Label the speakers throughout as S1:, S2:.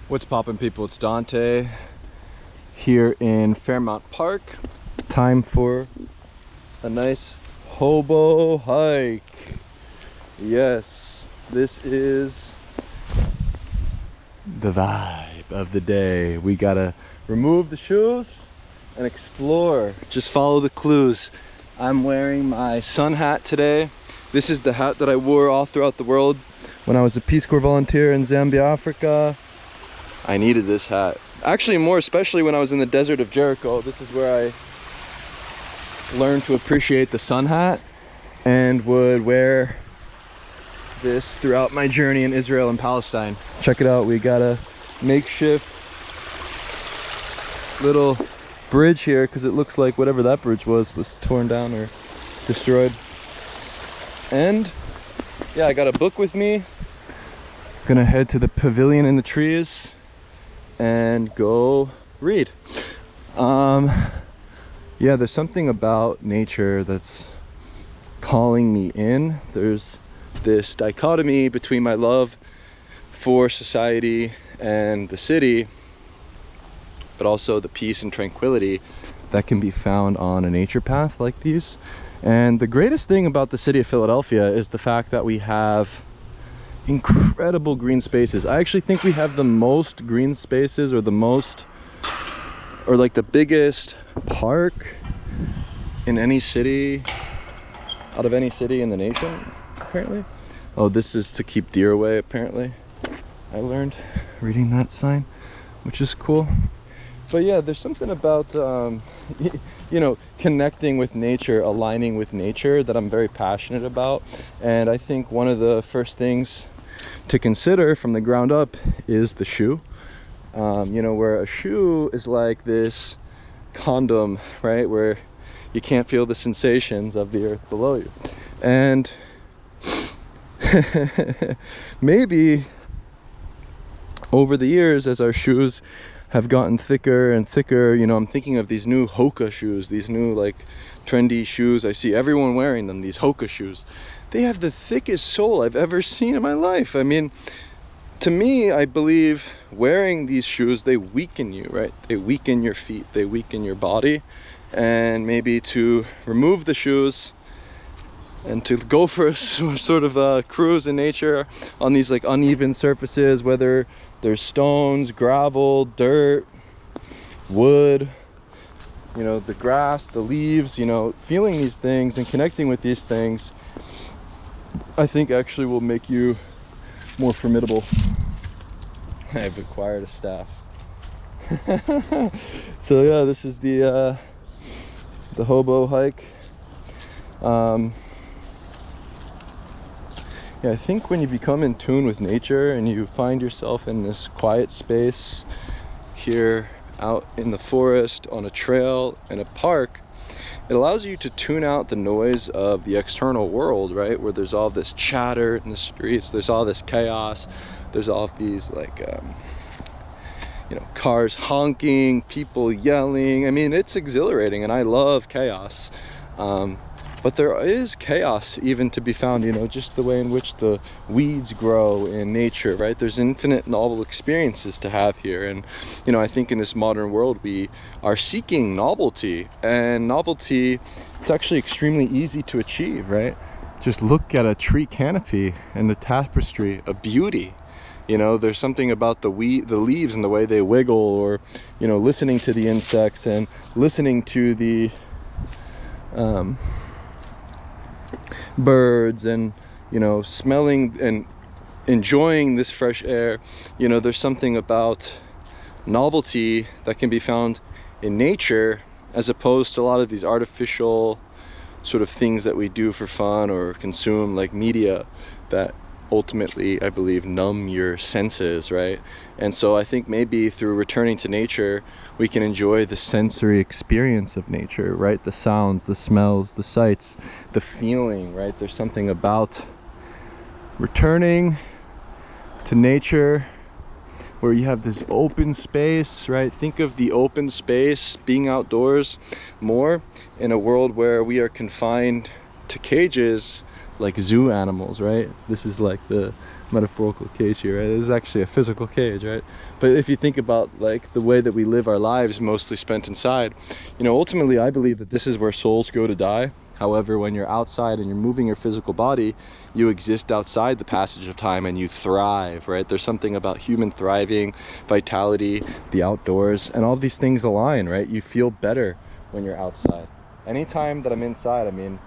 S1: What's poppin', people? It's Dante here in Fairmount Park. Time for a nice hobo hike. Yes, this is the vibe of the day. We gotta remove the shoes and explore. Just follow the clues. I'm wearing my sun hat today. This is the hat that I wore all throughout the world when I was a Peace Corps volunteer in Zambia, Africa. I needed this hat. Actually, more especially when I was in the desert of Jericho. This is where I learned to appreciate the sun hat and would wear this throughout my journey in Israel and Palestine. Check it out. We got a makeshift little bridge here because it looks like whatever that bridge was torn down or destroyed. And yeah, I got a book with me. Gonna head to the pavilion in the trees and go read. Yeah, there's something about nature that's calling me in. There's this dichotomy between my love for society and the city, but also the peace and tranquility that can be found on a nature path like these. And the greatest thing about the city of Philadelphia is the fact that we have incredible green spaces. I actually think we have the most green spaces, or like the biggest park in any city, out of any city in the nation, apparently. Oh, this is to keep deer away, apparently. I learned reading that sign, which is cool. But yeah, there's something about you know, connecting with nature, aligning with nature, that I'm very passionate about. And I think one of the first things to consider from the ground up is the shoe. You know, where a shoe is like this condom, right, where you can't feel the sensations of the earth below you. And maybe over the years, as our shoes have gotten thicker and thicker, you know, I'm thinking of these new Hoka shoes, these new like trendy shoes. I see everyone wearing them, these Hoka shoes. They have the thickest sole I've ever seen in my life. I mean, to me, I believe wearing these shoes, they weaken you, right? They weaken your feet, they weaken your body. And maybe to remove the shoes and to go for a sort of a cruise in nature on these like uneven surfaces, whether there's stones, gravel, dirt, wood, you know, the grass, the leaves, you know, feeling these things and connecting with these things, I think actually will make you more formidable. I've acquired a staff. So yeah, this is the hobo hike. Yeah, I think when you become in tune with nature and you find yourself in this quiet space here out in the forest, on a trail, in a park, it allows you to tune out the noise of the external world, right? Where there's all this chatter in the streets, there's all this chaos, there's all these like, you know, cars honking, people yelling. I mean, it's exhilarating and I love chaos. But there is chaos even to be found, you know, just the way in which the weeds grow in nature, right? There's infinite novel experiences to have here. And, you know, I think in this modern world, we are seeking novelty. And novelty, it's actually extremely easy to achieve, right? Just look at a tree canopy and the tapestry of beauty. You know, there's something about the leaves and the way they wiggle, or, you know, listening to the insects and listening to the birds, and, you know, smelling and enjoying this fresh air. You know, there's something about novelty that can be found in nature, as opposed to a lot of these artificial sort of things that we do for fun or consume, like media, that ultimately, I believe, numb your senses, right? And so I think maybe through returning to nature, we can enjoy the sensory experience of nature, right? The sounds, the smells, the sights, the feeling, right? There's something about returning to nature where you have this open space, right? Think of the open space, being outdoors more, in a world where we are confined to cages like zoo animals, right? This is like the metaphorical cage here, right? This is actually a physical cage, right? But if you think about like the way that we live our lives, mostly spent inside, you know, ultimately I believe that this is where souls go to die. However, when you're outside and you're moving your physical body, you exist outside the passage of time and you thrive, right? There's something about human thriving, vitality, the outdoors, and all these things align, right? You feel better when you're outside. Anytime that I'm inside, I mean,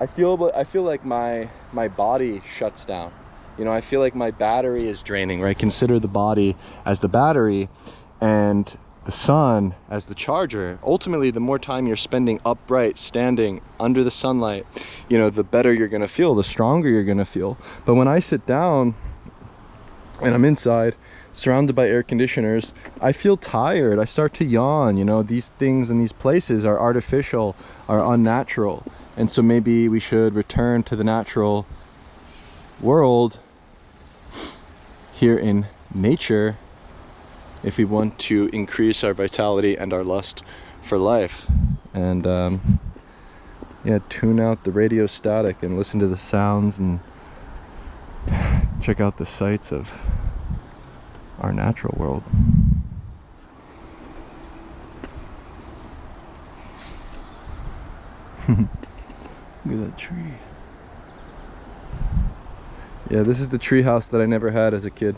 S1: I feel like my body shuts down. You know, I feel like my battery is draining, right? Consider the body as the battery and the sun as the charger. Ultimately, the more time you're spending upright, standing under the sunlight, you know, the better you're gonna feel, the stronger you're gonna feel. But when I sit down and I'm inside, surrounded by air conditioners, I feel tired. I start to yawn. You know, these things and these places are artificial, are unnatural. And so maybe we should return to the natural world here in nature if we want to increase our vitality and our lust for life. And yeah, tune out the radio static and listen to the sounds and check out the sights of our natural world. Look at that tree. Yeah, this is the tree house that I never had as a kid.